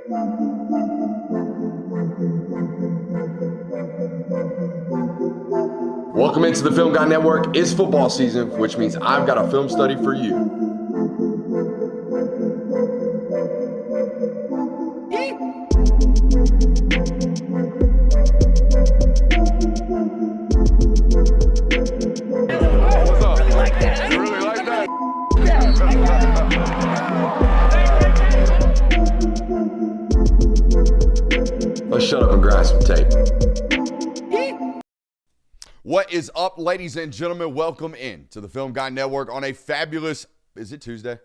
Welcome into the Film Guy Network. It's football season, which means I've got a film study for you. What's up? You really like that? Let's shut up and grind some tape. What is up, ladies and gentlemen? Welcome in to the Film Guy Network on a fabulous, is it Tuesday?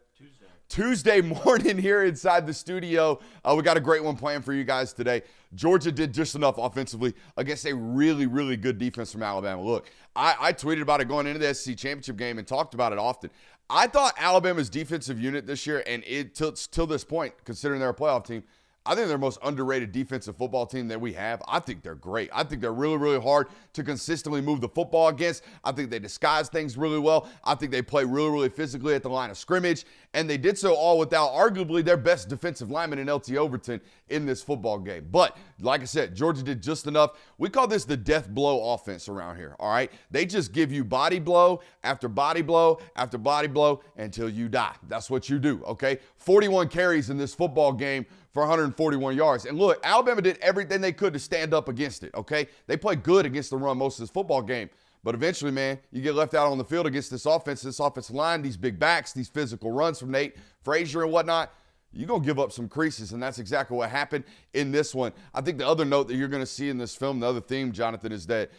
Tuesday morning here inside the studio. We got a great one planned for you guys today. Georgia did just enough offensively against a really, really good defense from Alabama. Look, I tweeted about it going into the SEC championship game and talked about it often. I thought Alabama's defensive unit this year, and it till this point, considering they're a playoff team, I think they're the most underrated defensive football team that we have. I think they're great. I think they're really, really hard to consistently move the football against. I think they disguise things really well. I think they play really, really physically at the line of scrimmage. And they did so all without arguably their best defensive lineman in LT Overton in this football game. But like I said, Georgia did just enough. We call this the death blow offense around here, all right? They just give you body blow after body blow after body blow until you die. That's what you do, okay? 41 carries in this football game for 141 yards. And look, Alabama did everything they could to stand up against it, okay? They played good against the run most of this football game. But eventually, man, you get left out on the field against this offensive line, these big backs, these physical runs from Nate Frazier and whatnot, you're going to give up some creases, and that's exactly what happened in this one. I think the other note that you're going to see in this film, the other theme, Jonathan, is that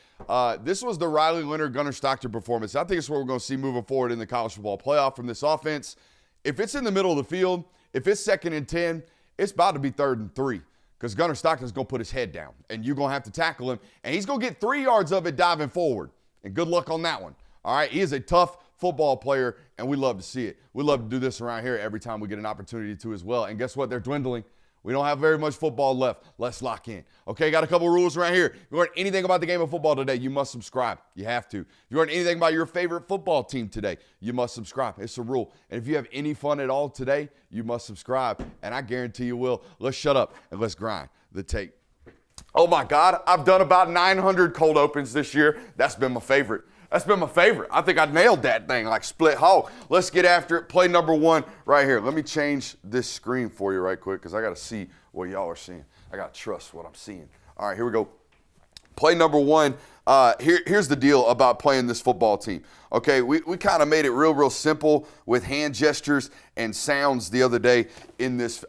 this was the Riley Leonard, Gunnar Stockton performance. I think it's what we're going to see moving forward in the college football playoff from this offense. If it's in the middle of the field, if it's 2nd and 10, it's about to be 3rd and 3 because Gunnar Stockton's going to put his head down, and you're going to have to tackle him, and he's going to get 3 yards of it diving forward. And good luck on that one. All right, he is a tough football player, and we love to see it. We love to do this around here every time we get an opportunity to as well. And guess what? They're dwindling. We don't have very much football left. Let's lock in. Okay, got a couple rules around here. If you learned anything about the game of football today, you must subscribe. You have to. If you learned anything about your favorite football team today, you must subscribe. It's a rule. And if you have any fun at all today, you must subscribe. And I guarantee you will. Let's shut up and let's grind the tape. Oh my God, I've done about 900 cold opens this year. That's been my favorite. I think I nailed that thing like split hog. Let's get after it. Play number 1 right here. Let me change this screen for you right quick because I got to see what y'all are seeing. I got to trust what I'm seeing. All right, here we go. Play number 1. Here's the deal about playing this football team. Okay, we kind of made it real simple with hand gestures and sounds the other day in this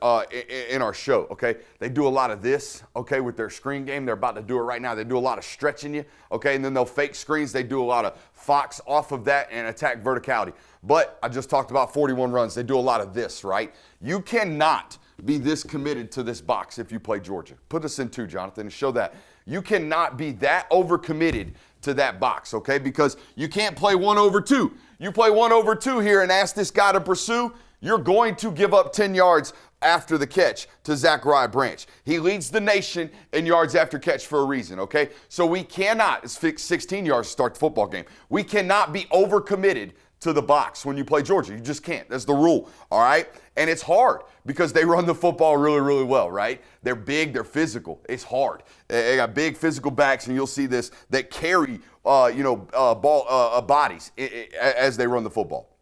in our show. Okay, they do a lot of this. Okay, with their screen game, they're about to do it right now. They do a lot of stretching you. Okay, and then they'll fake screens. They do a lot of fox off of that and attack verticality. But I just talked about 41 runs. They do a lot of this, right? You cannot be this committed to this box if you play Georgia. Put this in 2, Jonathan, and show that. You cannot be that overcommitted to that box, okay? Because you can't play 1/2. You play 1/2 here and ask this guy to pursue, you're going to give up 10 yards after the catch to Zachariah Branch. He leads the nation in yards after catch for a reason, okay? So we cannot, it's 16 yards to start the football game. We cannot be overcommitted to the box when you play Georgia. You just can't. That's the rule, all right? And it's hard because they run the football really, really well, right? They're big, they're physical. It's hard. They got big physical backs, and you'll see this, that carry, bodies as they run the football.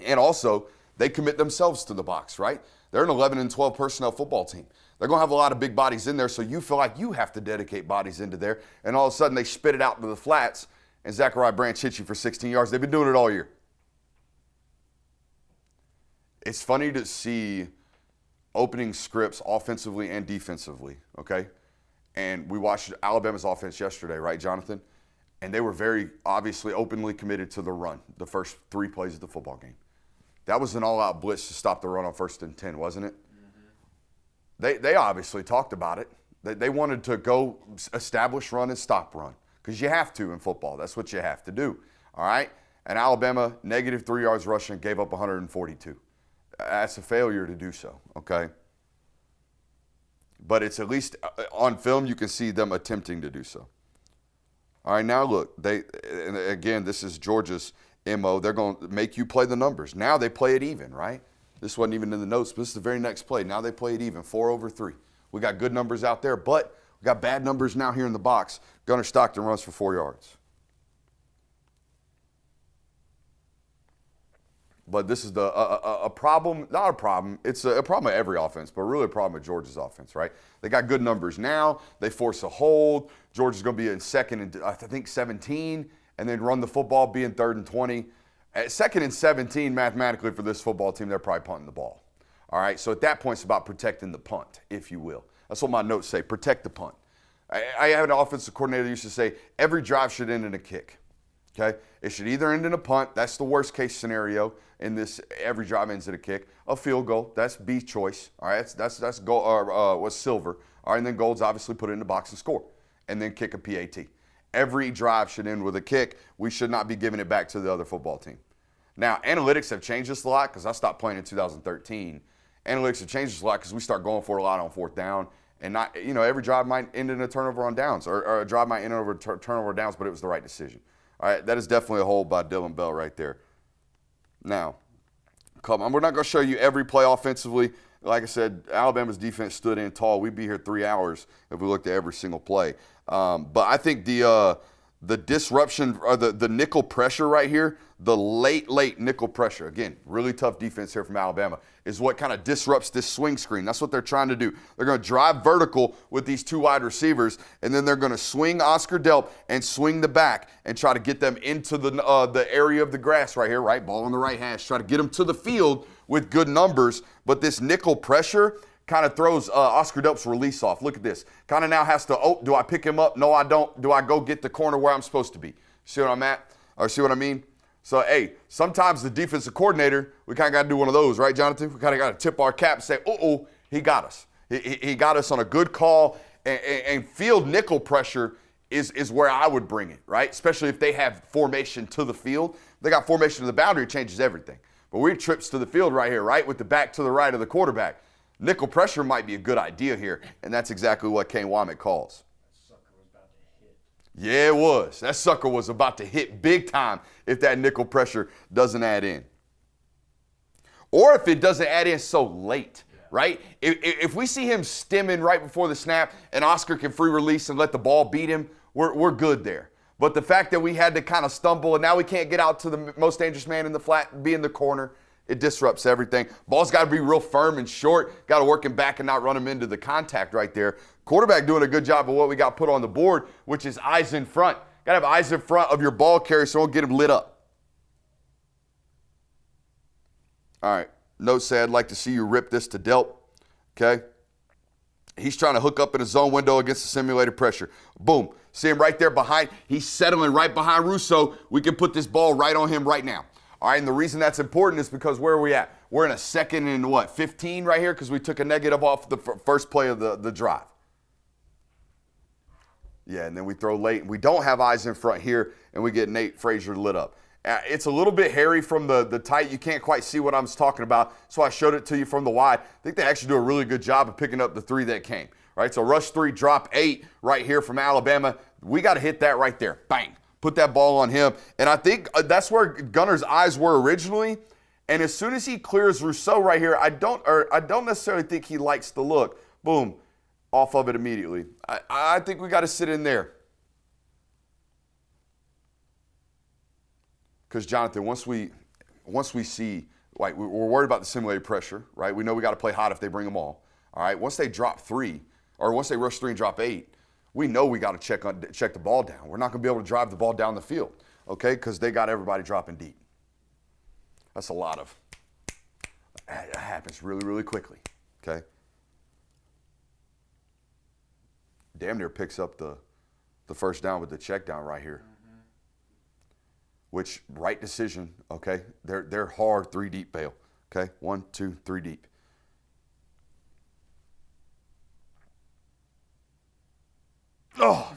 And also, they commit themselves to the box, right? They're an 11 and 12 personnel football team. They're going to have a lot of big bodies in there, so you feel like you have to dedicate bodies into there, and all of a sudden they spit it out into the flats, and Zachariah Branch hits you for 16 yards. They've been doing it all year. It's funny to see opening scripts offensively and defensively, okay? And we watched Alabama's offense yesterday, right, Jonathan? And they were very obviously openly committed to the run the first 3 plays of the football game. That was an all-out blitz to stop the run on 1st and 10, wasn't it? Mm-hmm. They obviously talked about it. They wanted to go establish run and stop run because you have to in football. That's what you have to do, all right? And Alabama, negative 3 yards rushing, gave up 142. That's a failure to do so, okay? But it's at least on film you can see them attempting to do so. All right, now look, and again, this is Georgia's MO. They're going to make you play the numbers. Now they play it even, right? This wasn't even in the notes, but this is the very next play. Now they play it even, 4/3. We got good numbers out there, but we got bad numbers now here in the box. Gunnar Stockton runs for 4 yards. But this is a problem, not a problem. It's a problem of every offense, but really a problem of Georgia's offense, right? They got good numbers now. They force a hold. Georgia's going to be in second and I think 17, and then run the football, be in 3rd and 20. At 2nd and 17, mathematically for this football team, they're probably punting the ball. All right, so at that point, it's about protecting the punt, if you will. That's what my notes say, protect the punt. I have an offensive coordinator that used to say, every drive should end in a kick. Okay, it should either end in a punt. That's the worst case scenario in this. Every drive ends in a kick. A field goal. That's B choice. All right, that's gold. Was silver. All right, and then gold's obviously put it in the box and score, and then kick a PAT. Every drive should end with a kick. We should not be giving it back to the other football team. Now, analytics have changed this a lot because I stopped playing in 2013. Analytics have changed this a lot because we start going for it a lot on 4th down. And not, every drive might end in a turnover on downs, or a drive might end over turnover downs, but it was the right decision. All right, that is definitely a hold by Dylan Bell right there. Now, come on, we're not going to show you every play offensively. Like I said, Alabama's defense stood in tall. We'd be here 3 hours if we looked at every single play. But I think the disruption, or the nickel pressure right here, the late nickel pressure, again, really tough defense here from Alabama, is what kind of disrupts this swing screen. That's what they're trying to do. They're going to drive vertical with these 2 wide receivers, and then they're going to swing Oscar Delp and swing the back and try to get them into the area of the grass right here, right? Ball on the right hash. Try to get them to the field with good numbers, but this nickel pressure kind of throws Oscar Delp's release off. Look at this. Kind of now has to, do I pick him up? No, I don't. Do I go get the corner where I'm supposed to be? See what I'm at? Or see what I mean? So, hey, sometimes the defensive coordinator, we kind of got to do one of those, right, Jonathan? We kind of got to tip our cap and say, he got us. He got us on a good call. And field nickel pressure is where I would bring it, right? Especially if they have formation to the field. If they got formation to the boundary, it changes everything. But we're trips to the field right here, right, with the back to the right of the quarterback. Nickel pressure might be a good idea here, and that's exactly what Kane Womack calls. That sucker was about to hit. Yeah, it was. That sucker was about to hit big time if that nickel pressure doesn't add in. Or if it doesn't add in so late, right? If we see him stemming right before the snap and Oscar can free release and let the ball beat him, we're good there. But the fact that we had to kind of stumble and now we can't get out to the most dangerous man in the flat, be in the corner, it disrupts everything. Ball's got to be real firm and short. Got to work him back and not run him into the contact right there. Quarterback doing a good job of what we got put on the board, which is eyes in front. Got to have eyes in front of your ball carrier so don't get him lit up. All right. Note said, I'd like to see you rip this to Delp. Okay. He's trying to hook up in a zone window against the simulated pressure. Boom. See him right there behind. He's settling right behind Russo. We can put this ball right on him right now. All right, and the reason that's important is because where are we at? We're in a 2nd and 15 right here because we took a negative off the first play of the drive. Yeah, and then we throw late. We don't have eyes in front here, and we get Nate Frazier lit up. It's a little bit hairy from the tight. You can't quite see what I'm talking about, so I showed it to you from the wide. I think they actually do a really good job of picking up the 3 that came. Right, so rush 3, drop 8 right here from Alabama. We got to hit that right there. Bang. Put that ball on him. And I think that's where Gunner's eyes were originally. And as soon as he clears Rousseau right here, I don't necessarily think he likes the look. Boom. Off of it immediately. I think we got to sit in there. Because, Jonathan, once we see, like, we're worried about the simulated pressure, right? We know we got to play hot if they bring them all. All right, once they drop 3, or once they rush 3 and drop 8, we know we got to check the ball down. We're not going to be able to drive the ball down the field, okay, because they got everybody dropping deep. That's a lot of, that happens really, really quickly, okay? Damn near picks up the first down with the check down right here, which, right decision, okay? They're hard 3 deep bail, okay? 1, 2, 3 deep. Oh,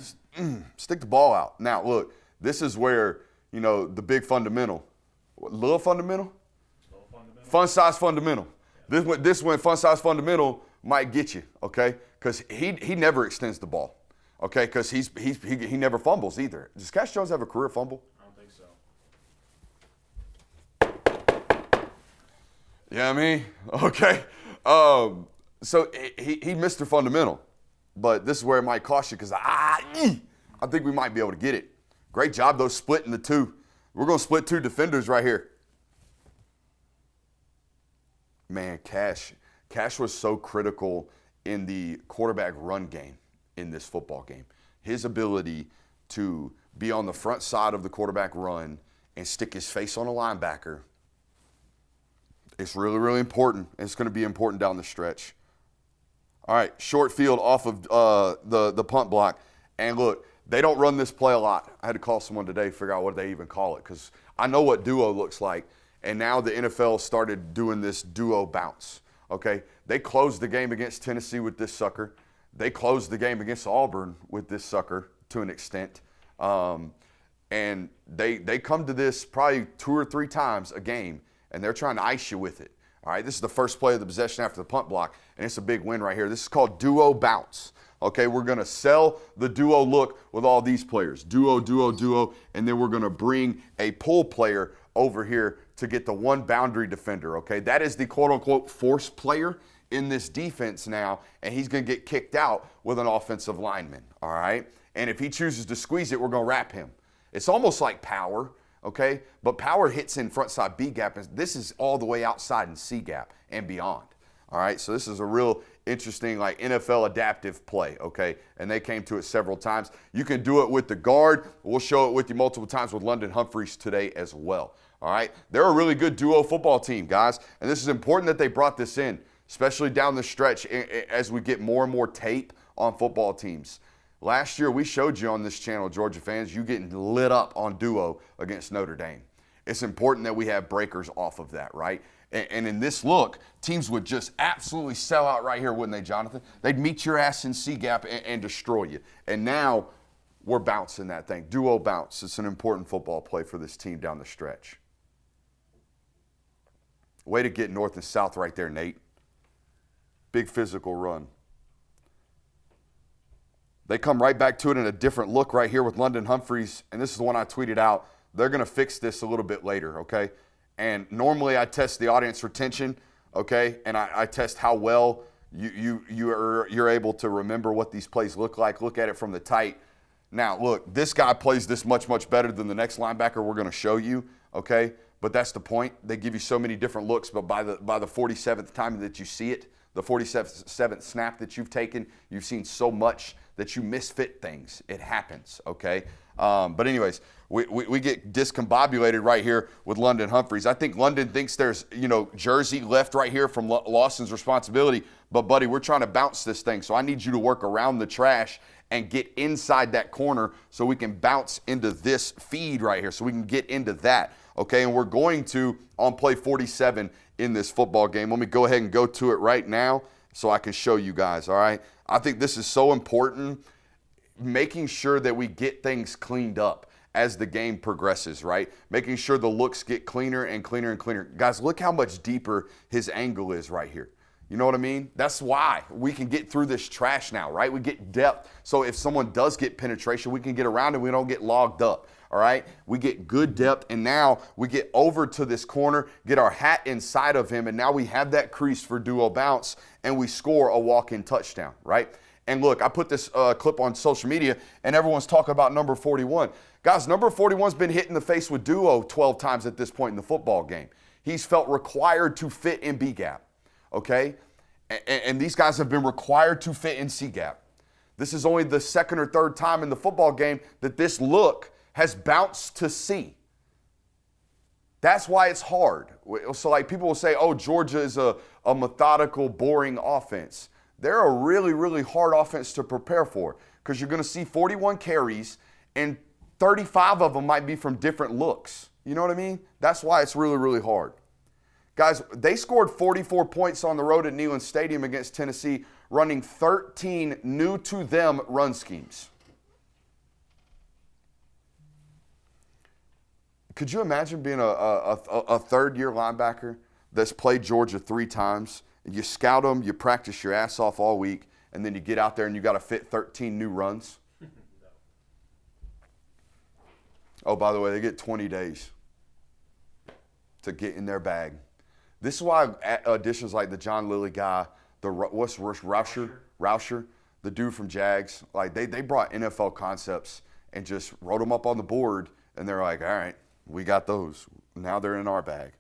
stick the ball out. Now, look, this is where, the big fundamental. Little fundamental? Fun size fundamental. This one, fun size fundamental might get you, okay? Because he never extends the ball, okay? Because he never fumbles either. Does Cash Jones have a career fumble? I don't think so. Yeah, I mean, okay. So he missed the fundamental, but this is where it might cost you because I think we might be able to get it. Great job, though, splitting the two. We're going to split two defenders right here. Man, Cash was so critical in the quarterback run game in this football game. His ability to be on the front side of the quarterback run and stick his face on a linebacker, it's really, really important. It's going to be important down the stretch. All right, short field off of the punt block. And look, they don't run this play a lot. I had to call someone today to figure out what they even call it because I know what duo looks like. And now the NFL started doing this duo bounce, okay? They closed the game against Tennessee with this sucker. They closed the game against Auburn with this sucker to an extent. And they come to this probably 2 or 3 times a game, and they're trying to ice you with it. All right, this is the first play of the possession after the punt block, and it's a big win right here. This is called duo bounce. Okay, we're going to sell the duo look with all these players. Duo, duo, duo, and then we're going to bring a pull player over here to get the one boundary defender, okay? That is the quote-unquote force player in this defense now, and he's going to get kicked out with an offensive lineman, all right? And if he chooses to squeeze it, we're going to wrap him. It's almost like power, okay? But power hits in front side B gap, and this is all the way outside in C gap and beyond, all right? So this is a real interesting like NFL adaptive play, okay? And they came to it several times. You can do it with the guard. We'll show it with you multiple times with London Humphreys today as well, all right? They're a really good duo football team, guys, and this is important that they brought this in, especially down the stretch as we get more and more tape on football teams. Last year, we showed you on this channel, Georgia fans, you getting lit up on duo against Notre Dame. It's important that we have breakers off of that, right? And in this look, teams would just absolutely sell out right here, wouldn't they, Jonathan? They'd meet your ass in C-gap and destroy you. And now we're bouncing that thing. Duo bounce. It's an important football play for this team down the stretch. Way to get north and south right there, Nate. Big physical run. They come right back to it in a different look right here with London Humphreys, and this is the one I tweeted out. They're going to fix this a little bit later, okay? And normally I test the audience retention, okay? And I test how well you're able to remember what these plays look like. Look at it from the tight. Now, look, this guy plays this much, much better than the next linebacker we're going to show you, okay? But that's the point. They give you so many different looks, but by the 47th time that you see it, the 47th snap that you've taken, you've seen so much that you misfit things. It happens, okay? But anyways, we get discombobulated right here with London Humphreys. I think London thinks there's, jersey left right here from Lawson's responsibility. But, buddy, we're trying to bounce this thing. So I need you to work around the trash and get inside that corner so we can bounce into this feed right here, so we can get into that, okay? And we're going to on play 47 in this football game. Let me go ahead and go to it right now so I can show you guys, all right? I think this is so important, making sure that we get things cleaned up as the game progresses, right? Making sure the looks get cleaner and cleaner and cleaner. Guys, look how much deeper his angle is right here. You know what I mean? That's why we can get through this trash now, right? We get depth. So if someone does get penetration, we can get around and we don't get logged up, all right? We get good depth, and now we get over to this corner, get our hat inside of him, and now we have that crease for duo bounce, and we score a walk-in touchdown, right? And look, I put this clip on social media, and everyone's talking about number 41. Guys, number 41's been hit in the face with duo 12 times at this point in the football game. He's felt required to fit in B-gap, okay? And these guys have been required to fit in C-gap. This is only the second or third time in the football game that this look has bounced to C. That's why it's hard. So like people will say, oh, Georgia is a methodical, boring offense. They're a really, really hard offense to prepare for because you're going to see 41 carries and 35 of them might be from different looks. You know what I mean? That's why it's really, really hard. Guys, they scored 44 points on the road at Neyland Stadium against Tennessee, running 13 new-to-them run schemes. Could you imagine being a third-year linebacker that's played Georgia 3 times? You scout them, you practice your ass off all week, and then you get out there and you got to fit 13 new runs? Oh, by the way, they get 20 days to get in their bag. This is why additions like the John Lilly guy, what's Rauscher, the dude from Jags, like they brought NFL concepts and just wrote them up on the board, and they're like, all right, we got those. Now they're in our bag.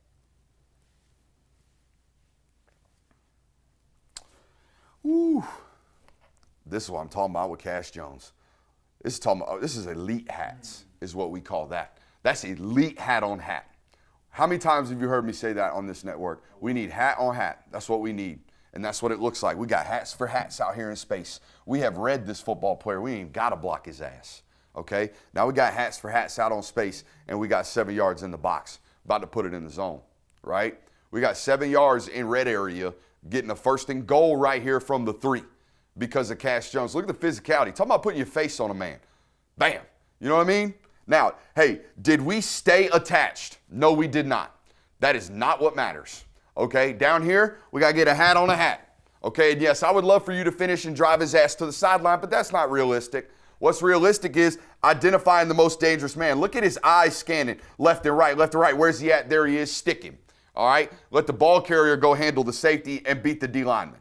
Woo. This is what I'm talking about with Cash Jones. This is elite hats, is what we call that. That's elite hat on hat. How many times have you heard me say that on this network? We need hat on hat. That's what we need. And that's what it looks like. We got hats for hats out here in space. We have read this football player. We ain't got to block his ass. Okay? Now we got hats for hats out on space, and we got 7 yards in the box. About to put it in the zone, right? We got 7 yards in red area, getting a first and goal right here from the 3 because of Cash Jones. Look at the physicality. Talking about putting your face on a man. Bam. You know what I mean? Now, hey, did we stay attached? No, we did not. That is not what matters. Okay, down here, we got to get a hat on a hat. Okay, and yes, I would love for you to finish and drive his ass to the sideline, but that's not realistic. What's realistic is identifying the most dangerous man. Look at his eyes scanning left and right, left and right. Where's he at? There he is, stick him. All right, let the ball carrier go handle the safety and beat the D lineman.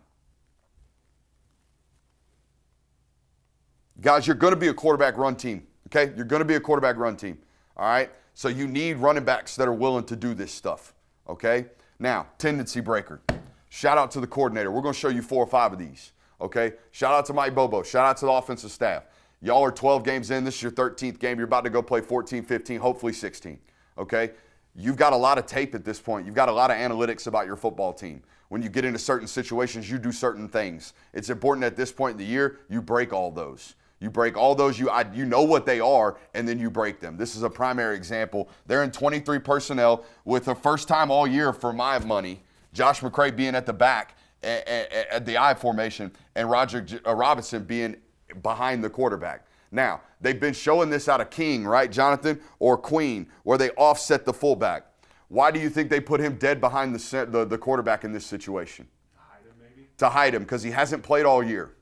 Guys, you're going to be a quarterback run team. Okay, you're going to be a quarterback run team. All right, so you need running backs that are willing to do this stuff. Okay. Now, tendency breaker. Shout out to the coordinator. We're going to show you 4 or 5 of these, okay? Shout out to Mike Bobo. Shout out to the offensive staff. Y'all are 12 games in. This is your 13th game. You're about to go play 14, 15, hopefully 16, okay? You've got a lot of tape at this point. You've got a lot of analytics about your football team. When you get into certain situations, you do certain things. It's important at this point in the year, you break all those. You break all those, you know what they are, and then you break them. This is a primary example. They're in 23 personnel with the first time all year for my money, Josh McCray being at the back at the I formation and Roger Robinson being behind the quarterback. Now, they've been showing this out of King, right, Jonathan, or Queen, where they offset the fullback. Why do you think they put him dead behind the quarterback in this situation? To hide him, maybe? To hide him, because he hasn't played all year.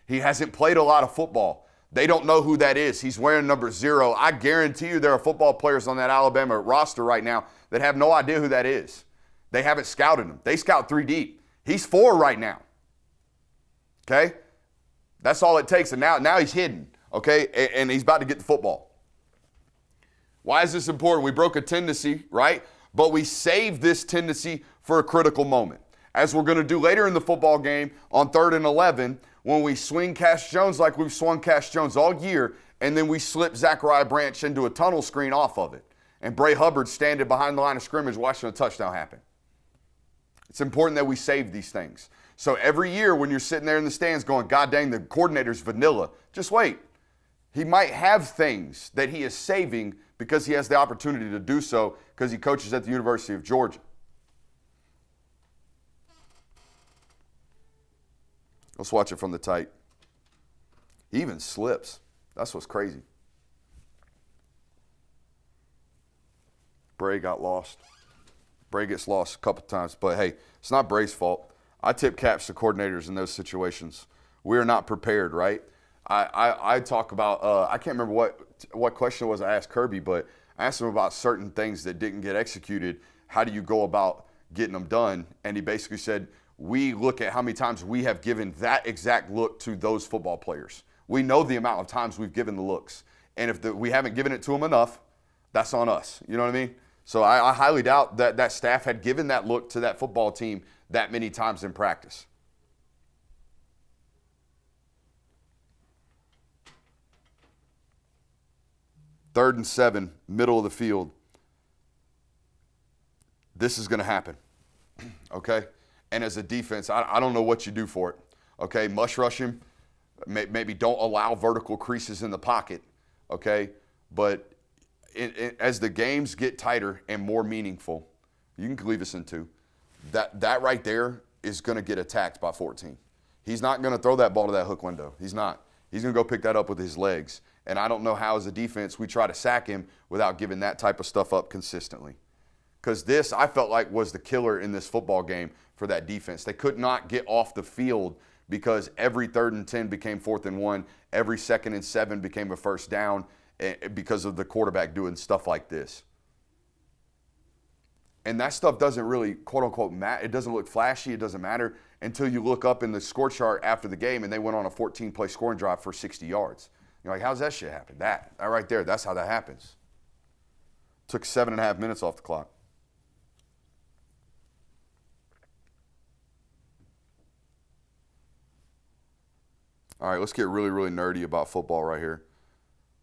He hasn't played a lot of football. They don't know who that is. He's wearing number 0. I guarantee you there are football players on that Alabama roster right now that have no idea who that is. They haven't scouted him. They scout 3 deep. He's 4 right now. Okay? That's all it takes. And now he's hidden. Okay? And he's about to get the football. Why is this important? We broke a tendency, right? But we saved this tendency for a critical moment. As we're going to do later in the football game on 3rd and 11, when we swing Cash Jones like we've swung Cash Jones all year, and then we slip Zachariah Branch into a tunnel screen off of it. And Bray Hubbard standing behind the line of scrimmage watching a touchdown happen. It's important that we save these things. So every year when you're sitting there in the stands going, God dang, the coordinator's vanilla, just wait. He might have things that he is saving because he has the opportunity to do so because he coaches at the University of Georgia. Let's watch it from the tight. He even slips. That's what's crazy. Bray got lost. Bray gets lost a couple times, but hey, it's not Bray's fault. I tip caps to coordinators in those situations. We are not prepared, right? I talk about, I can't remember what question it was I asked Kirby, but I asked him about certain things that didn't get executed. How do you go about getting them done? And he basically said, we look at how many times we have given that exact look to those football players. We know the amount of times we've given the looks. And if we haven't given it to them enough, that's on us. You know what I mean? So I highly doubt that staff had given that look to that football team that many times in practice. Third and 7, middle of the field. This is going to happen, okay? And as a defense, I don't know what you do for it, okay? Mush rush him. Maybe don't allow vertical creases in the pocket, okay? But as the games get tighter and more meaningful, you can leave us in 2. That right there is going to get attacked by 14. He's not going to throw that ball to that hook window. He's not. He's going to go pick that up with his legs. And I don't know how, as a defense, we try to sack him without giving that type of stuff up consistently. Because this, I felt like, was the killer in this football game for that defense. They could not get off the field because every 3rd and 10 became 4th and 1. Every 2nd and 7 became a first down because of the quarterback doing stuff like this. And that stuff doesn't really, quote unquote, matter. It doesn't look flashy. It doesn't matter until you look up in the score chart after the game and they went on a 14-play scoring drive for 60 yards. You're like, how's that shit happen? That right there, that's how that happens. Took 7.5 minutes off the clock. All right, let's get really, really nerdy about football right here.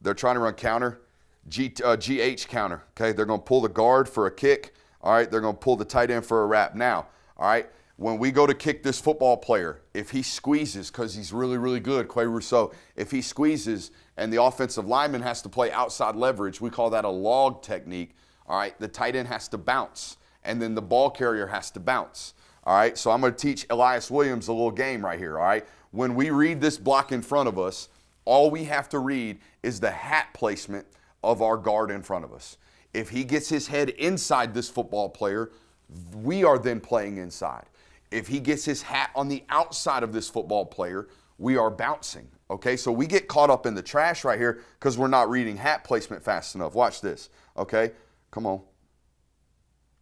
They're trying to run counter, GH counter, okay? They're going to pull the guard for a kick. All right, they're going to pull the tight end for a wrap. Now, all right, when we go to kick this football player, if he squeezes, because he's really, really good, Quay Rousseau, if he squeezes and the offensive lineman has to play outside leverage, we call that a log technique. All right, the tight end has to bounce, and then the ball carrier has to bounce. All right, so I'm going to teach Elias Williams a little game right here, all right? When we read this block in front of us, all we have to read is the hat placement of our guard in front of us. If he gets his head inside this football player, we are then playing inside. If he gets his hat on the outside of this football player, we are bouncing, okay? So we get caught up in the trash right here because we're not reading hat placement fast enough. Watch this, okay? Come on.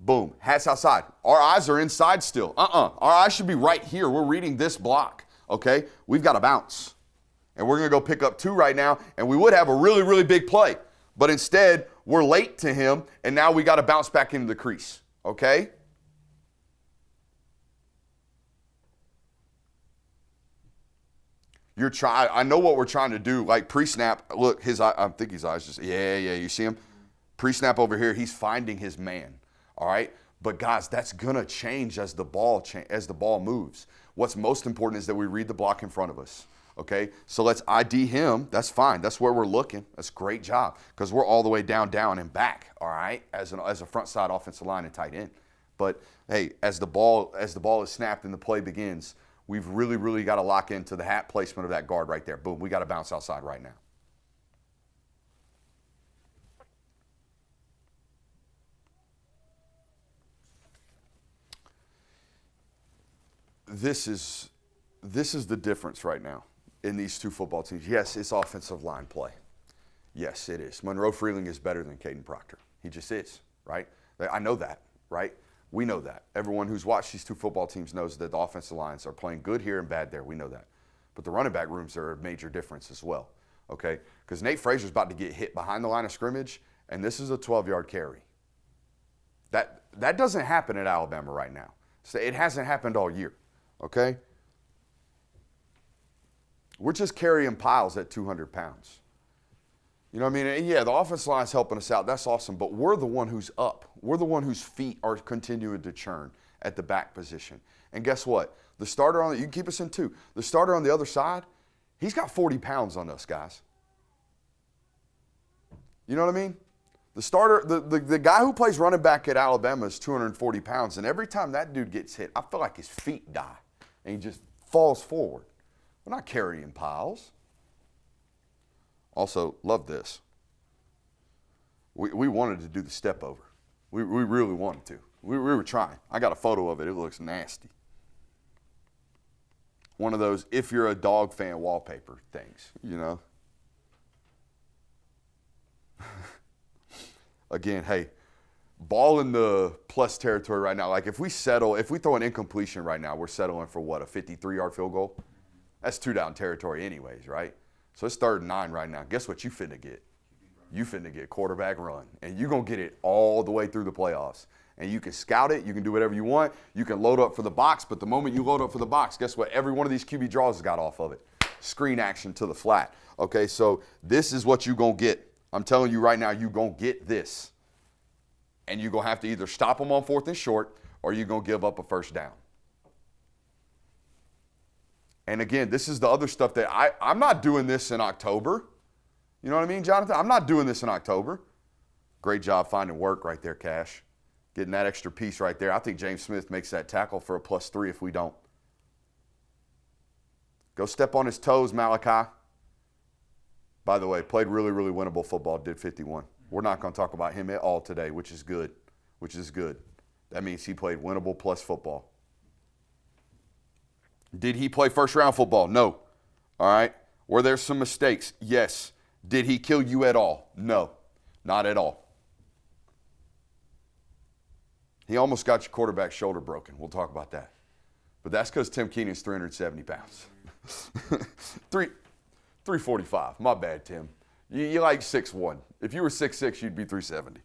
Boom, hat's outside. Our eyes are inside still. Our eyes should be right here. We're reading this block, okay? We've got to bounce. And we're going to go pick up 2 right now, and we would have a really, really big play. But instead, we're late to him, and now we got to bounce back into the crease, okay? I know what we're trying to do. Like pre-snap, look, his eye, I think his eyes just, yeah, you see him? Pre-snap over here, he's finding his man, all right? But guys, that's going to change as the ball moves. What's most important is that we read the block in front of us. Okay, so let's ID him. That's fine. That's where we're looking. That's a great job because we're all the way down, and back. All right, as a front side offensive line and tight end. But hey, as the ball is snapped and the play begins, we've really, really got to lock into the hat placement of that guard right there. Boom, we got to bounce outside right now. This is the difference right now in these two football teams. Yes, it's offensive line play. Yes, it is. Monroe Freeling is better than Caden Proctor. He just is, right? I know that, right? We know that. Everyone who's watched these two football teams knows that the offensive lines are playing good here and bad there. We know that. But the running back rooms are a major difference as well, okay? Because Nate Frazier's about to get hit behind the line of scrimmage, and this is a 12-yard carry. That doesn't happen at Alabama right now. So it hasn't happened all year, okay? We're just carrying piles at 200 pounds. You know what I mean? And yeah, the offensive line's helping us out. That's awesome. But we're the one who's up. We're the one whose feet are continuing to churn at the back position. And guess what? The starter you can keep us in 2. The starter on the other side, he's got 40 pounds on us, guys. You know what I mean? The starter, the guy who plays running back at Alabama is 240 pounds. And every time that dude gets hit, I feel like his feet die. And he just falls forward. We're not carrying piles. Also, love this. We wanted to do the step over. We really wanted to. We were trying. I got a photo of it. It looks nasty. One of those if you're a dog fan wallpaper things, you know. Again, hey, ball in the plus territory right now. Like if we throw an incompletion right now, we're settling for what, a 53-yard field goal? That's 2 down territory anyways, right? So it's 3rd and 9 right now. Guess what you finna get? You finna get quarterback run. And you're going to get it all the way through the playoffs. And you can scout it. You can do whatever you want. You can load up for the box. But the moment you load up for the box, guess what? Every one of these QB draws has got off of it. Screen action to the flat. Okay, so this is what you're going to get. I'm telling you right now, you're going to get this. And you're going to have to either stop them on 4th and short or you're going to give up a 1st down. And again, this is the other stuff that I'm not doing this in October. You know what I mean, Jonathan? I'm not doing this in October. Great job finding work right there, Cash. Getting that extra piece right there. I think James Smith makes that tackle for a +3 if we don't. Go step on his toes, Malachi. By the way, played really, really winnable football, did 51. We're not going to talk about him at all today, which is good. That means he played winnable plus football. Did he play first-round football? No. All right. Were there some mistakes? Yes. Did he kill you at all? No. Not at all. He almost got your quarterback's shoulder broken. We'll talk about that. But that's because Tim Keenan's 370 pounds. 345. My bad, Tim. You like 6'1". If you were 6'6", you'd be 370.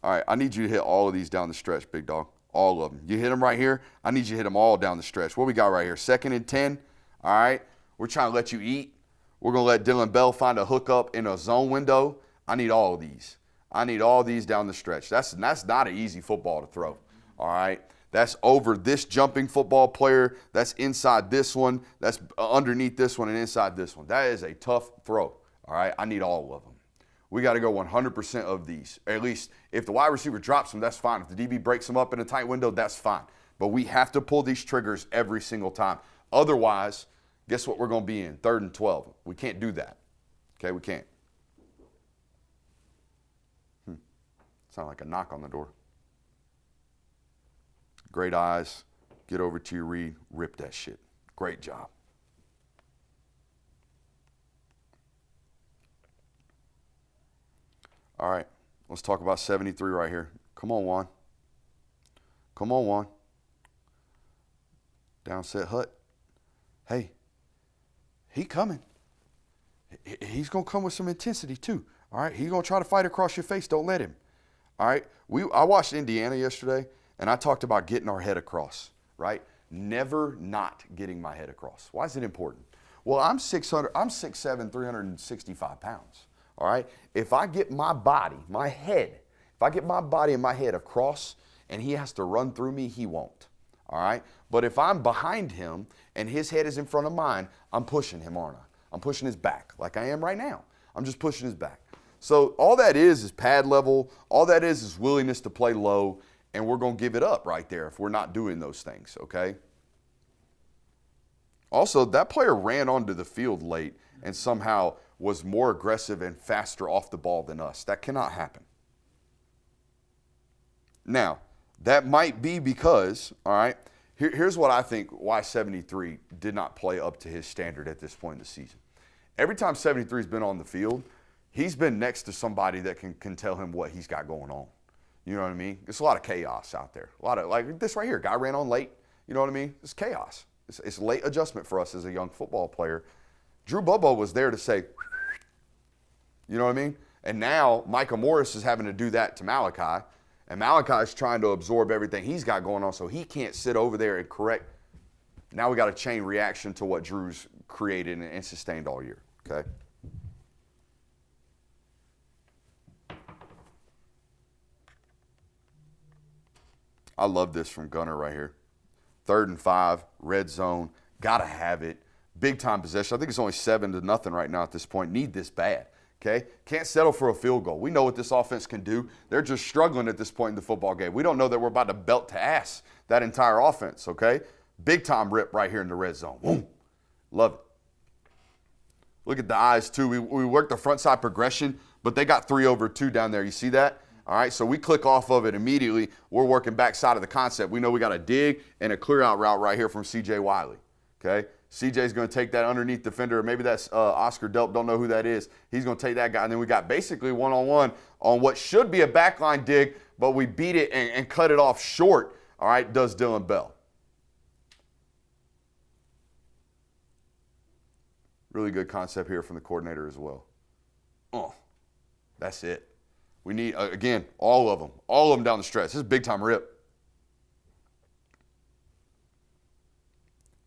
All right, I need you to hit all of these down the stretch, big dog. All of them. You hit them right here. I need you to hit them all down the stretch. What we got right here? 2nd and 10. All right. We're trying to let you eat. We're going to let Dylan Bell find a hookup in a zone window. I need all of these. I need all these down the stretch. That's not an easy football to throw. All right. That's over this jumping football player. That's inside this one. That's underneath this one and inside this one. That is a tough throw. All right. I need all of them. We got to go 100% of these. At least if the wide receiver drops them, that's fine. If the DB breaks them up in a tight window, that's fine. But we have to pull these triggers every single time. Otherwise, guess what we're going to be in? 3rd and 12. We can't do that. Okay, we can't. Sound like a knock on the door. Great eyes. Get over to your read. Rip that shit. Great job. All right, let's talk about 73 right here. Come on, Juan. Come on, Juan. Down set hut. Hey, he coming. He's going to come with some intensity too. All right, he's going to try to fight across your face. Don't let him. All right, I watched Indiana yesterday, and I talked about getting our head across, right? Never not getting my head across. Why is it important? Well, I'm 6'7", 365 pounds. All right, if I get my body, my head, if I get my body and my head across and he has to run through me, he won't. All right, but if I'm behind him and his head is in front of mine, I'm pushing him, aren't I? I'm pushing his back like I am right now. I'm just pushing his back. So all that is pad level. All that is willingness to play low, and we're going to give it up right there if we're not doing those things, okay? Also, that player ran onto the field late and somehow was more aggressive and faster off the ball than us. That cannot happen. Now, that might be because, all right, here's what I think why 73 did not play up to his standard at this point in the season. Every time 73's been on the field, he's been next to somebody that can tell him what he's got going on. You know what I mean? It's a lot of chaos out there. A lot of, like this right here, guy ran on late. You know what I mean? It's chaos. It's late adjustment for us as a young football player. Drew Bobo was there to say, you know what I mean? And now Micah Morris is having to do that to Malachi. And Malachi is trying to absorb everything he's got going on so he can't sit over there and correct. Now we got a chain reaction to what Drew's created and sustained all year, okay? I love this from Gunner right here. 3rd and 5, red zone, got to have it. Big time possession. I think it's only 7-0 right now at this point. Need this bad. Okay? Can't settle for a field goal. We know what this offense can do. They're just struggling at this point in the football game. We don't know that we're about to belt to ass that entire offense, okay? Big time rip right here in the red zone. Boom. Love it. Look at the eyes, too. We worked the front side progression, but they got 3 over 2 down there. You see that? All right, so we click off of it immediately. We're working backside of the concept. We know we got a dig and a clear out route right here from C.J. Wiley, okay? CJ's going to take that underneath defender. Maybe that's Oscar Delp. Don't know who that is. He's going to take that guy. And then we got basically one-on-one on what should be a backline dig, but we beat it and cut it off short. All right, does Dylan Bell. Really good concept here from the coordinator as well. Oh, that's it. We need, again, all of them down the stretch. This is a big-time rip.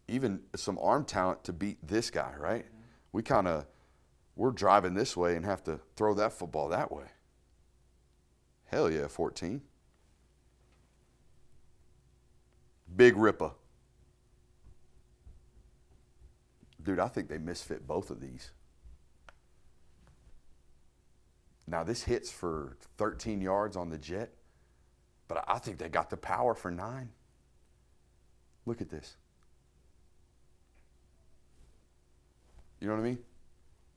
Even some arm talent to beat this guy, right? We're driving this way and have to throw that football that way. Hell yeah, 14. Big ripper. Dude, I think they misfit both of these. Now, this hits for 13 yards on the jet, but I think they got the power for 9. Look at this. You know what I mean?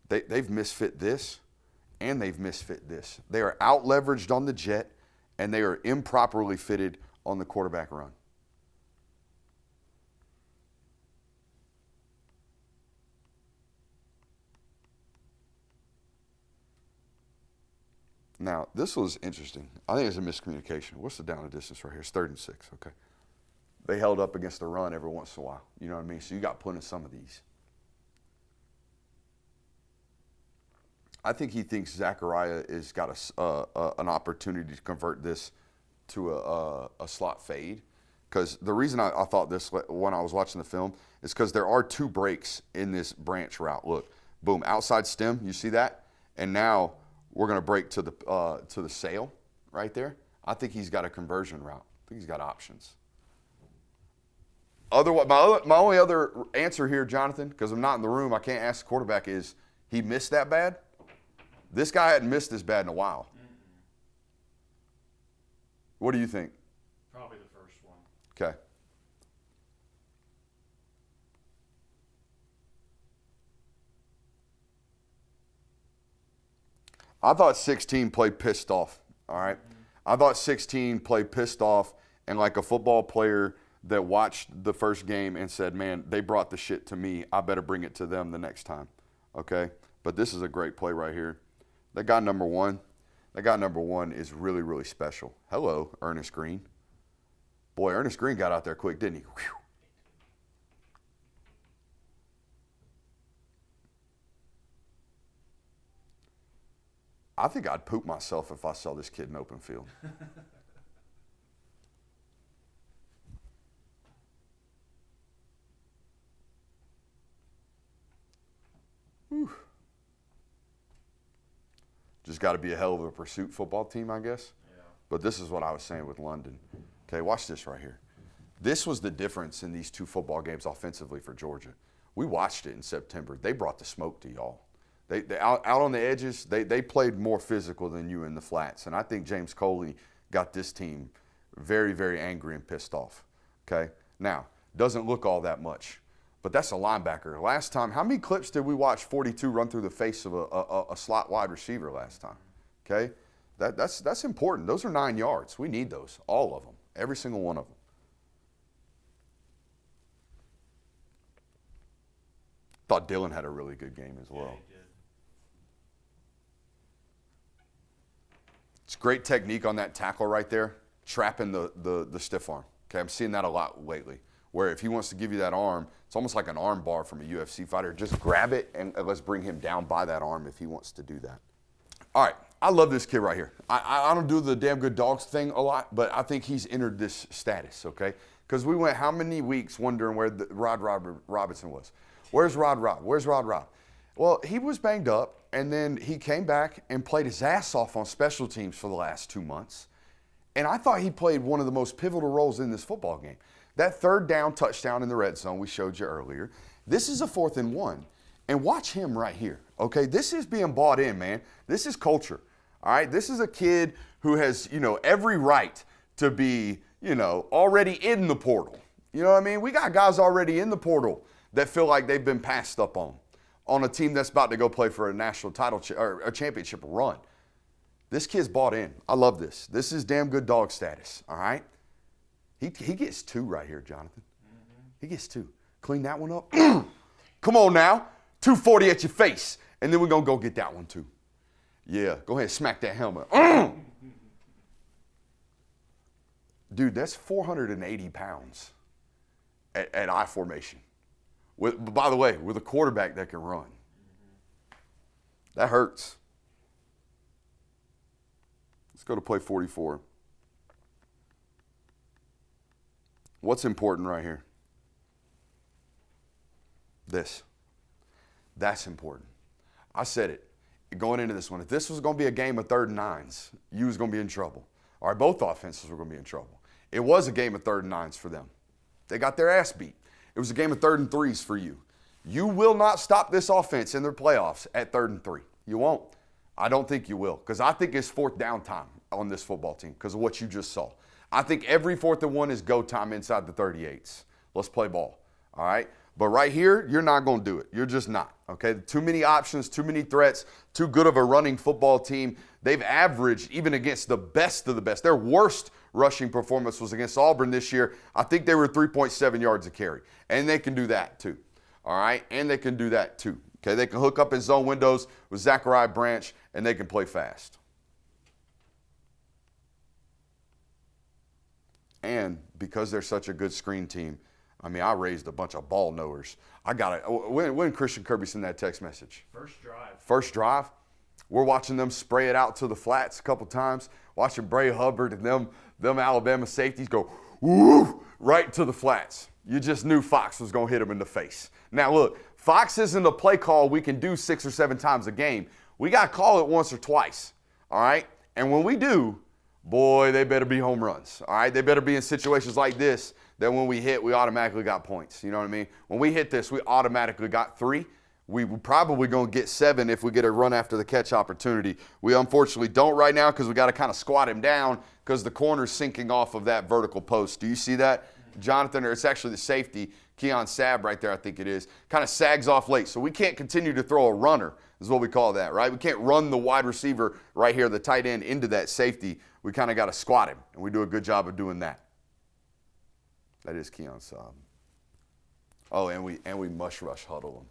They've misfit this, and they've misfit this. They are out-leveraged on the jet, and they are improperly fitted on the quarterback run. Now, this was interesting. I think it's a miscommunication. What's the down and distance right here? It's 3rd and 6, okay. They held up against the run every once in a while. You know what I mean? So you got plenty of some of these. I think he thinks Zachariah has got an opportunity to convert this to a slot fade. Because the reason I thought this when I was watching the film is because there are 2 breaks in this branch route. Look, boom, outside stem, you see that? And now we're going to break to the sail right there. I think he's got a conversion route. I think he's got options. My only other answer here, Jonathan, because I'm not in the room, I can't ask the quarterback, is he missed that bad? This guy hadn't missed this bad in a while. What do you think? Probably the first one. Okay. I thought 16 played pissed off, all right? I thought 16 played pissed off and like a football player that watched the first game and said, man, they brought the shit to me. I better bring it to them the next time, okay? But this is a great play right here. That guy number one is really, really special. Hello, Ernest Green. Boy, Ernest Green got out there quick, didn't he? Whew. I think I'd poop myself if I saw this kid in open field. Whew. Just got to be a hell of a pursuit football team, I guess. Yeah. But this is what I was saying with London. Okay, watch this right here. This was the difference in these 2 football games offensively for Georgia. We watched it in September. They brought the smoke to y'all. They out on the edges, they played more physical than you in the flats. And I think James Coley got this team very, very angry and pissed off. Okay? Now, doesn't look all that much. But that's a linebacker. Last time, how many clips did we watch 42 run through the face of a slot wide receiver last time? Okay? That's important. Those are 9 yards. We need those, all of them, every single one of them. Thought Dylan had a really good game as well. Yeah, he did. It's great technique on that tackle right there, trapping the stiff arm. Okay, I'm seeing that a lot lately, where if he wants to give you that arm, it's almost like an arm bar from a UFC fighter. Just grab it and let's bring him down by that arm if he wants to do that. All right, I love this kid right here. I don't do the damn good dogs thing a lot, but I think he's entered this status, okay? Because we went how many weeks wondering where Rod Robinson was. Where's Rod? Where's Rod? Well, he was banged up, and then he came back and played his ass off on special teams for the last 2 months. And I thought he played one of the most pivotal roles in this football game. That 3rd down touchdown in the red zone we showed you earlier. This is a 4th and 1. And watch him right here, okay? This is being bought in, man. This is culture, all right? This is a kid who has, every right to be, already in the portal. You know what I mean? We got guys already in the portal that feel like they've been passed up on a team that's about to go play for a national title or a championship run. This kid's bought in. I love this. This is damn good dog status, all right? He gets 2 right here, Jonathan. Mm-hmm. He gets 2. Clean that one up. Come on now. 240 at your face. And then we're going to go get that one too. Yeah, go ahead, smack that helmet. Dude, that's 480 pounds at I formation. By the way, with a quarterback that can run. That hurts. Let's go to play 44. What's important right here? This. That's important. I said it going into this one. If this was going to be a game of 3rd and 9s, you was going to be in trouble. All right, both offenses were going to be in trouble. It was a game of 3rd and 9s for them. They got their ass beat. It was a game of 3rd and 3s for you. You will not stop this offense in their playoffs at 3rd and 3. You won't. I don't think you will, because I think it's 4th down time on this football team because of what you just saw. I think every 4th and 1 is go time inside the 38s. Let's play ball, all right? But right here, you're not going to do it. You're just not, okay? Too many options, too many threats, too good of a running football team. They've averaged, even against the best of the best, their worst rushing performance was against Auburn this year. I think they were 3.7 yards a carry, and they can do that too, all right? And they can do that too, okay? They can hook up in zone windows with Zachariah Branch, and they can play fast. And because they're such a good screen team, I mean, I raised a bunch of ball knowers. I got it. When Christian Kirby sent that text message? First drive. We're watching them spray it out to the flats a couple times, watching Bray Hubbard and them Alabama safeties go, woo, right to the flats. You just knew Fox was going to hit him in the face. Now, look, Fox isn't a play call we can do 6 or 7 times a game. We got to call it once or twice, all right? And when we do, boy, they better be home runs, all right? They better be in situations like this that when we hit, we automatically got points. You know what I mean? When we hit this, we automatically got 3. We probably going to get 7 if we get a run after the catch opportunity. We unfortunately don't right now because we got to kind of squat him down because the corner's sinking off of that vertical post. Do you see that, Jonathan? Or it's actually the safety, Keon Sabb right there, I think it is, kind of sags off late. So we can't continue to throw a runner is what we call that, right? We can't run the wide receiver right here, the tight end, into that safety. We kind of got to squat him, and we do a good job of doing that. That is Keon Sabb. Oh, and we mush rush huddle him.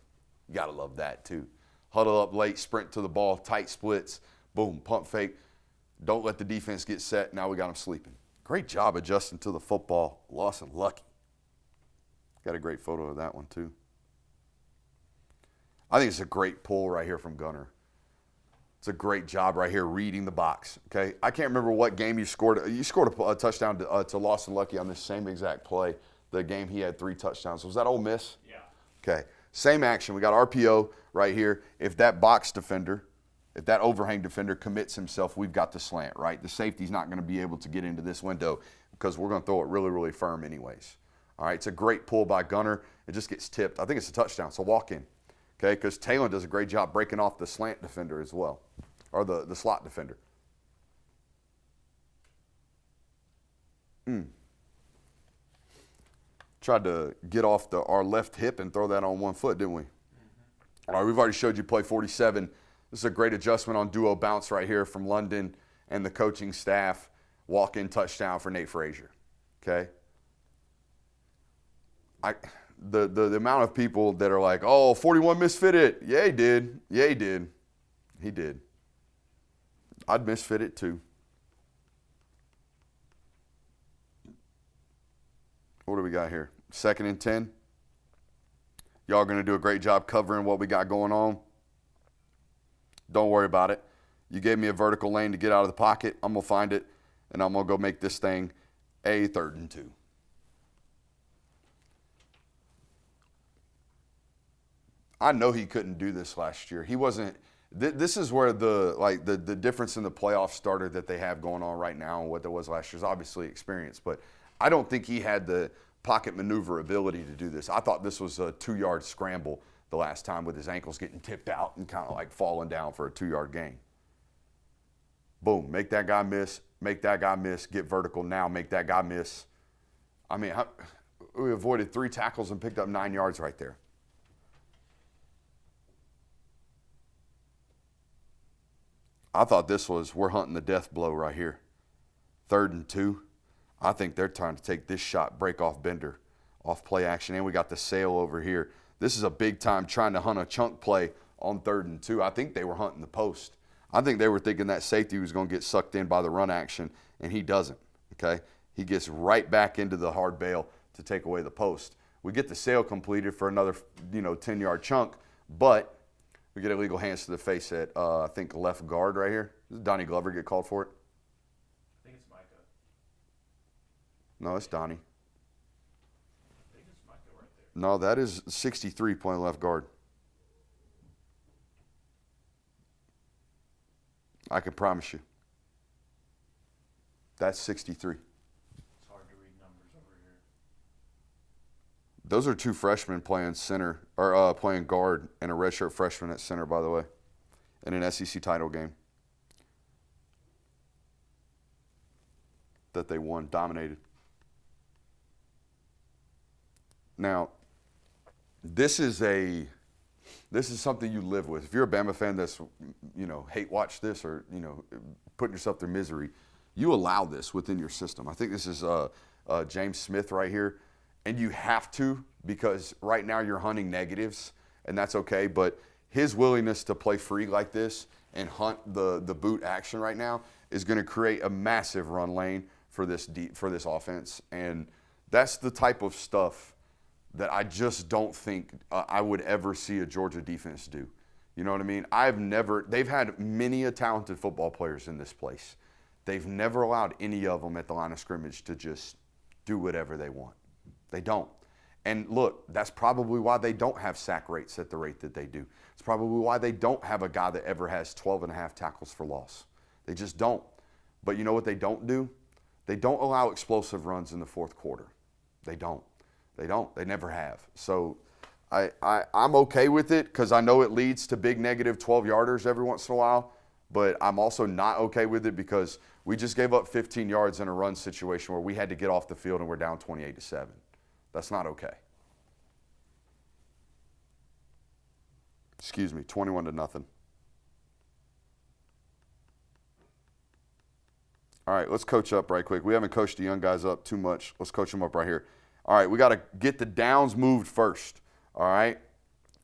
You got to love that too. Huddle up late, sprint to the ball, tight splits, boom, pump fake. Don't let the defense get set. Now we got them sleeping. Great job adjusting to the football. Lawson Lucky. Got a great photo of that one too. I think it's a great pull right here from Gunner. It's a great job right here reading the box, okay? I can't remember what game you scored. You scored a touchdown to Lawson Lucky on this same exact play, the game he had 3 touchdowns. Was that Ole Miss? Yeah. Okay. Same action. We got RPO right here. If that box defender, if that overhang defender commits himself, we've got the slant, right? The safety's not going to be able to get into this window because we're going to throw it really, really firm anyways. All right, it's a great pull by Gunner. It just gets tipped. I think it's a touchdown, so walk in, okay? Because Talon does a great job breaking off the slant defender as well, or the slot defender. Tried to get off our left hip and throw that on one foot, didn't we? All right, we've already showed you play 47. This is a great adjustment on duo bounce right here from London and the coaching staff. Walk-in touchdown for Nate Frazier, okay? The amount of people that are like, oh, 41 misfit it. Yeah, he did. Yeah, he did. He did. I'd misfit it too. What do we got here? 2nd and 10. Y'all going to do a great job covering what we got going on. Don't worry about it. You gave me a vertical lane to get out of the pocket. I'm going to find it, and I'm going to go make this thing a 3rd and 2. I know he couldn't do this last year. He wasn't. This is where the difference in the playoff starter that they have going on right now and what there was last year is obviously experience, but I don't think he had the pocket maneuver ability to do this. I thought this was a 2-yard scramble the last time with his ankles getting tipped out and kind of like falling down for a 2-yard gain. Boom, make that guy miss, get vertical now, make that guy miss. I mean, we avoided 3 tackles and picked up 9 yards right there. I thought this was, we're hunting the death blow right here. 3rd and 2. I think they're trying to take this shot, break off Bender, off play action, and we got the sail over here. This is a big time trying to hunt a chunk play on 3rd and 2. I think they were hunting the post. I think they were thinking that safety was going to get sucked in by the run action, and he doesn't, okay? He gets right back into the hard bail to take away the post. We get the sail completed for another, 10-yard chunk, but we get illegal hands to the face at, I think, left guard right here. Does Donnie Glover get called for it? I think it's Micah. No, it's Donnie. I think it's Micah right there. No, that is 63 playing left guard. I can promise you. That's 63. It's hard to read numbers over here. Those are 2 freshmen playing center, or playing guard, and a redshirt freshman at center, by the way, in an SEC title game that they won, dominated. Now, this is something you live with. If you're a Bama fan that's, hate watch this or, putting yourself through misery, you allow this within your system. I think this is James Smith right here. And you have to, because right now you're hunting negatives, and that's okay. But his willingness to play free like this and hunt the boot action right now is going to create a massive run lane for this offense, and that's the type of stuff that I just don't think I would ever see a Georgia defense do. You know what I mean? They've had many talented football players in this place. They've never allowed any of them at the line of scrimmage to just do whatever they want. They don't. And look, that's probably why they don't have sack rates at the rate that they do. It's probably why they don't have a guy that ever has 12 and a half tackles for loss. They just don't. But you know what they don't do? They don't allow explosive runs in the fourth quarter. They don't. They don't. They never have. So I'm okay with it because I know it leads to big negative 12-yarders every once in a while, but I'm also not okay with it because we just gave up 15 yards in a run situation where we had to get off the field and we're down 28-7. That's not okay. Excuse me, 21-0. All right, let's coach up right quick. We haven't coached the young guys up too much. Let's coach them up right here. All right, we got to get the downs moved first. All right?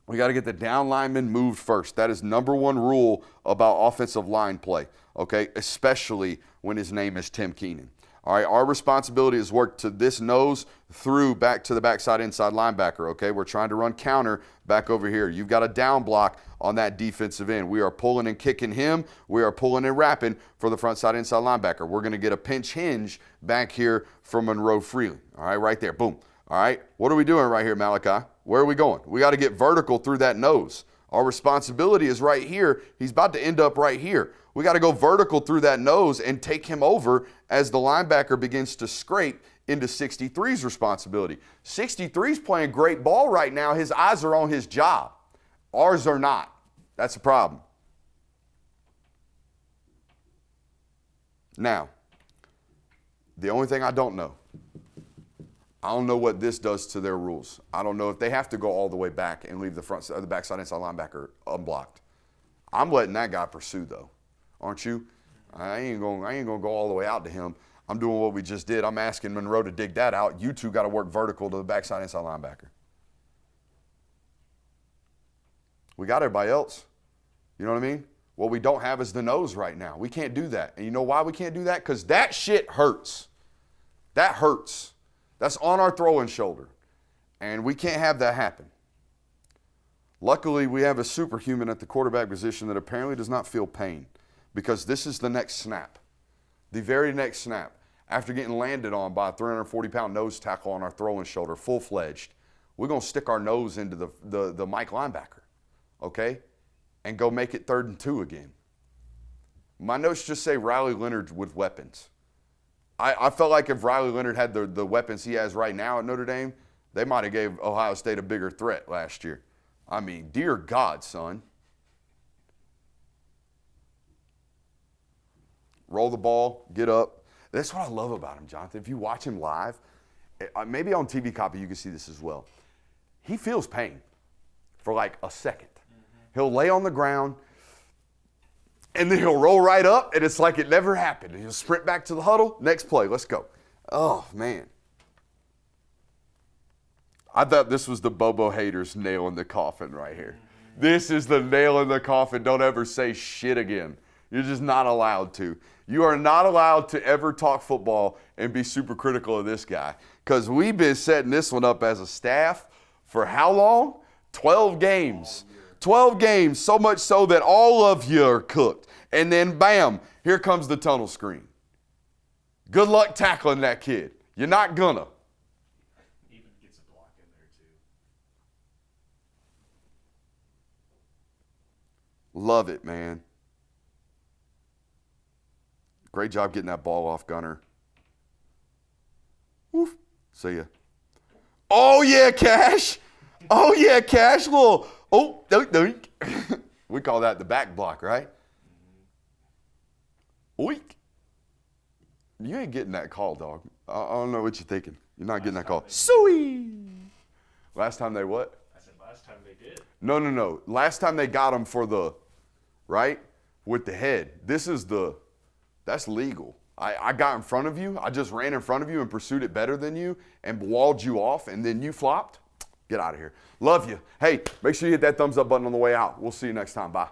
We got to get the down linemen moved first. That is number one rule about offensive line play, okay? Especially when his name is Tim Keenan. All right, our responsibility is work to this nose through back to the backside inside linebacker, okay? We're trying to run counter back over here. You've got a down block on that defensive end. We are pulling and kicking him. We are pulling and wrapping for the front side inside linebacker. We're going to get a pinch hinge back here from Monroe Freely, all right, right there, boom. All right, what are we doing right here, Malachi? Where are we going? We got to get vertical through that nose. Our responsibility is right here. He's about to end up right here. We got to go vertical through that nose and take him over as the linebacker begins to scrape into 63's responsibility. 63's playing great ball right now. His eyes are on his job. Ours are not. That's a problem. Now, the only thing I don't know what this does to their rules. I don't know if they have to go all the way back and leave the backside inside linebacker unblocked. I'm letting that guy pursue though, aren't you? I ain't gonna go all the way out to him. I'm doing what we just did. I'm asking Monroe to dig that out. You two got to work vertical to the backside inside linebacker. We got everybody else. You know what I mean? What we don't have is the nose right now. We can't do that. And you know why we can't do that? Because that shit hurts. That hurts. That's on our throwing shoulder. And we can't have that happen. Luckily, we have a superhuman at the quarterback position that apparently does not feel pain because this is the next snap. The very next snap. After getting landed on by a 340-pound nose tackle on our throwing shoulder, full-fledged, we're going to stick our nose into the Mike linebacker, okay, and go make it 3rd and 2 again. My notes just say Riley Leonard with weapons. I felt like if Riley Leonard had the weapons he has right now at Notre Dame, they might have gave Ohio State a bigger threat last year. I mean, dear God, son. Roll the ball, get up. That's what I love about him, Jonathan. If you watch him live, maybe on TV copy you can see this as well. He feels pain for like a second. He'll lay on the ground, and then he'll roll right up, and it's like it never happened. He'll sprint back to the huddle. Next play, let's go. Oh, man. I thought this was the Bobo haters nail in the coffin right here. This is the nail in the coffin. Don't ever say shit again. You're just not allowed to. You are not allowed to ever talk football and be super critical of this guy because we've been setting this one up as a staff for how long? 12 games. 12 games, so much so that all of you are cooked. And then, bam, here comes the tunnel screen. Good luck tackling that kid. You're not gonna. Even gets a block in there, too. Love it, man. Great job getting that ball off, Gunner. Woof. See ya. Oh, yeah, Cash. Oh, yeah, Cash. Little, oh, doink. We call that the back block, right? Oink. You ain't getting that call, dog. I don't know what you're thinking. You're not getting that call. Sweet. Last time they what? I said last time they did. No. Last time they got him for the, right, with the head. That's legal. I got in front of you. I just ran in front of you and pursued it better than you and walled you off, and then you flopped. Get out of here. Love you. Hey, make sure you hit that thumbs up button on the way out. We'll see you next time. Bye.